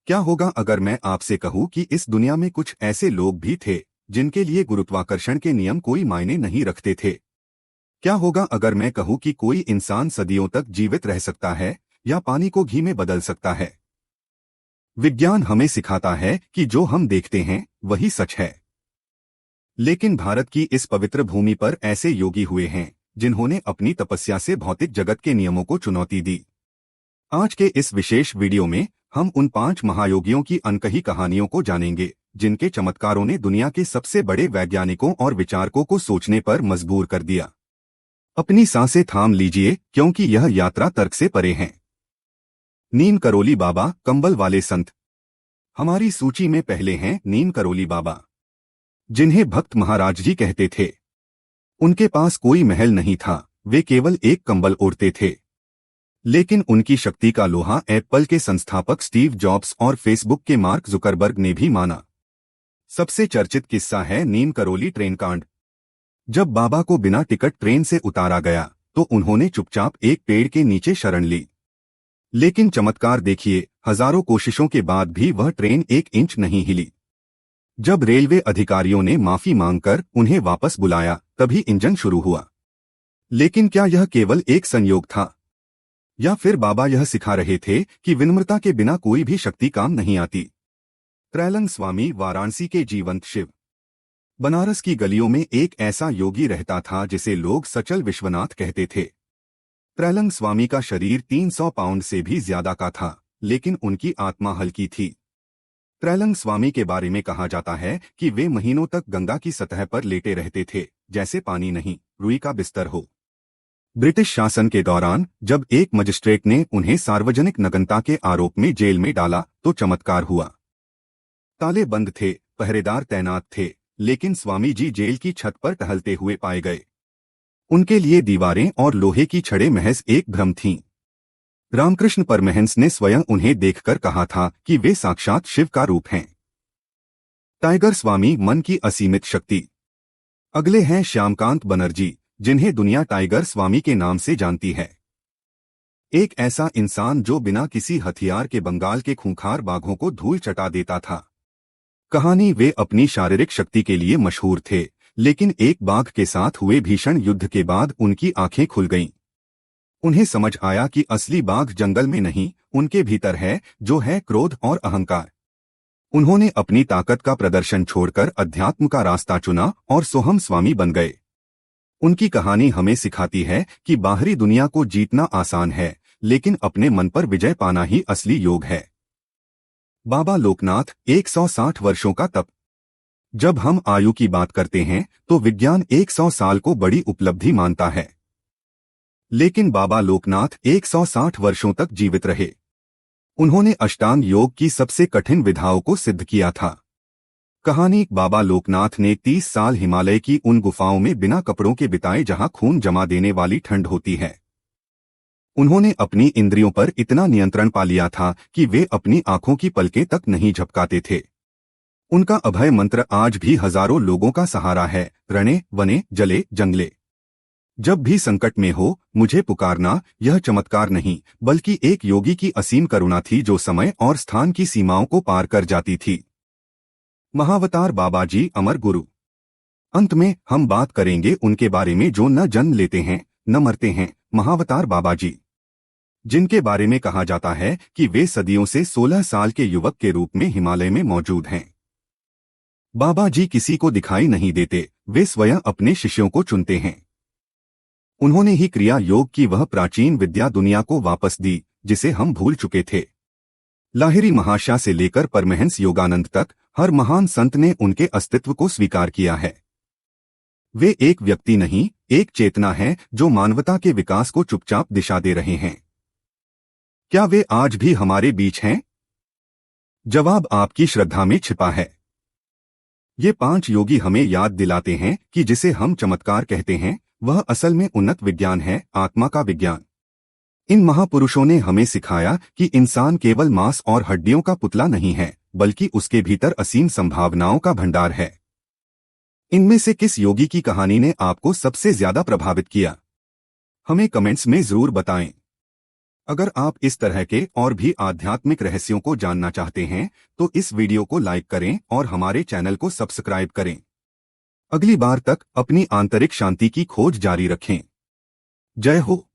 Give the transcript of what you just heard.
क्या होगा अगर मैं आपसे कहूं कि इस दुनिया में कुछ ऐसे लोग भी थे जिनके लिए गुरुत्वाकर्षण के नियम कोई मायने नहीं रखते थे? क्या होगा अगर मैं कहूं कि कोई इंसान सदियों तक जीवित रह सकता है या पानी को घी में बदल सकता है? विज्ञान हमें सिखाता है कि जो हम देखते हैं वही सच है। लेकिन भारत की इस पवित्र भूमि पर ऐसे योगी हुए हैं जिन्होंने अपनी तपस्या से भौतिक जगत के नियमों को चुनौती दी। आज के इस विशेष वीडियो में हम उन 5 महायोगियों की अनकही कहानियों को जानेंगे जिनके चमत्कारों ने दुनिया के सबसे बड़े वैज्ञानिकों और विचारकों को सोचने पर मजबूर कर दिया। अपनी सांसें थाम लीजिए क्योंकि यह यात्रा तर्क से परे है। नीम करोली बाबा, कंबल वाले संत। हमारी सूची में पहले हैं नीम करोली बाबा, जिन्हें भक्त महाराज जी कहते थे। उनके पास कोई महल नहीं था, वे केवल एक कंबल ओढ़ते थे। लेकिन उनकी शक्ति का लोहा एप्पल के संस्थापक स्टीव जॉब्स और फेसबुक के मार्क जुकरबर्ग ने भी माना। सबसे चर्चित किस्सा है नीम करोली ट्रेन कांड। जब बाबा को बिना टिकट ट्रेन से उतारा गया तो उन्होंने चुपचाप एक पेड़ के नीचे शरण ली। लेकिन चमत्कार देखिए, हजारों कोशिशों के बाद भी वह ट्रेन 1 इंच नहीं हिली। जब रेलवे अधिकारियों ने माफी मांगकर उन्हें वापस बुलाया तभी इंजन शुरू हुआ। लेकिन क्या यह केवल एक संयोग था, या फिर बाबा यह सिखा रहे थे कि विनम्रता के बिना कोई भी शक्ति काम नहीं आती? त्रैलंग स्वामी, वाराणसी के जीवंत शिव। बनारस की गलियों में एक ऐसा योगी रहता था जिसे लोग सचल विश्वनाथ कहते थे। त्रैलंग स्वामी का शरीर 300 पाउंड से भी ज्यादा का था, लेकिन उनकी आत्मा हल्की थी। त्रैलंग स्वामी के बारे में कहा जाता है कि वे महीनों तक गंगा की सतह पर लेटे रहते थे, जैसे पानी नहीं, रुई का बिस्तर हो। ब्रिटिश शासन के दौरान जब एक मजिस्ट्रेट ने उन्हें सार्वजनिक नग्नता के आरोप में जेल में डाला तो चमत्कार हुआ। ताले बंद थे, पहरेदार तैनात थे, लेकिन स्वामी जी जेल की छत पर टहलते हुए पाए गए। उनके लिए दीवारें और लोहे की छड़ें महज एक भ्रम थीं। रामकृष्ण परमहंस ने स्वयं उन्हें देखकर कहा था कि वे साक्षात शिव का रूप हैं। टाइगर स्वामी, मन की असीमित शक्ति। अगले हैं श्यामकांत बनर्जी, जिन्हें दुनिया टाइगर स्वामी के नाम से जानती है। एक ऐसा इंसान जो बिना किसी हथियार के बंगाल के खूंखार बाघों को धूल चटा देता था। कहानी, वे अपनी शारीरिक शक्ति के लिए मशहूर थे, लेकिन एक बाघ के साथ हुए भीषण युद्ध के बाद उनकी आंखें खुल गईं। उन्हें समझ आया कि असली बाघ जंगल में नहीं, उनके भीतर है, जो है क्रोध और अहंकार। उन्होंने अपनी ताकत का प्रदर्शन छोड़कर अध्यात्म का रास्ता चुना और सोहम स्वामी बन गए। उनकी कहानी हमें सिखाती है कि बाहरी दुनिया को जीतना आसान है, लेकिन अपने मन पर विजय पाना ही असली योग है। बाबा लोकनाथ, 160 वर्षों का तप। जब हम आयु की बात करते हैं तो विज्ञान 100 साल को बड़ी उपलब्धि मानता है, लेकिन बाबा लोकनाथ 160 वर्षों तक जीवित रहे। उन्होंने अष्टांग योग की सबसे कठिन विधाओं को सिद्ध किया था। कहानी, बाबा लोकनाथ ने 30 साल हिमालय की उन गुफाओं में बिना कपड़ों के बिताए जहां खून जमा देने वाली ठंड होती है। उन्होंने अपनी इंद्रियों पर इतना नियंत्रण पा लिया था कि वे अपनी आंखों की पलकें तक नहीं झपकाते थे। उनका अभय मंत्र आज भी हजारों लोगों का सहारा है, रणे वने जले जंगले। जब भी संकट में हो, मुझे पुकारना। यह चमत्कार नहीं, बल्कि एक योगी की असीम करुणा थी जो समय और स्थान की सीमाओं को पार कर जाती थी। महावतार बाबा जी, अमर गुरु। अंत में हम बात करेंगे उनके बारे में जो न जन्म लेते हैं न मरते हैं, महावतार बाबा जी, जिनके बारे में कहा जाता है कि वे सदियों से 16 साल के युवक के रूप में हिमालय में मौजूद हैं। बाबा जी किसी को दिखाई नहीं देते, वे स्वयं अपने शिष्यों को चुनते हैं। उन्होंने ही क्रिया योग की वह प्राचीन विद्या दुनिया को वापस दी जिसे हम भूल चुके थे। लाहिरी महाशय से लेकर परमहंस योगानंद तक हर महान संत ने उनके अस्तित्व को स्वीकार किया है। वे एक व्यक्ति नहीं, एक चेतना है जो मानवता के विकास को चुपचाप दिशा दे रहे हैं। क्या वे आज भी हमारे बीच हैं? जवाब आपकी श्रद्धा में छिपा है। ये 5 योगी हमें याद दिलाते हैं कि जिसे हम चमत्कार कहते हैं वह असल में उन्नत विज्ञान है, आत्मा का विज्ञान। इन महापुरुषों ने हमें सिखाया कि इंसान केवल मांस और हड्डियों का पुतला नहीं है, बल्कि उसके भीतर असीम संभावनाओं का भंडार है। इनमें से किस योगी की कहानी ने आपको सबसे ज्यादा प्रभावित किया? हमें कमेंट्स में जरूर बताएं। अगर आप इस तरह के और भी आध्यात्मिक रहस्यों को जानना चाहते हैं तो इस वीडियो को लाइक करें और हमारे चैनल को सब्सक्राइब करें। अगली बार तक अपनी आंतरिक शांति की खोज जारी रखें। जय हो।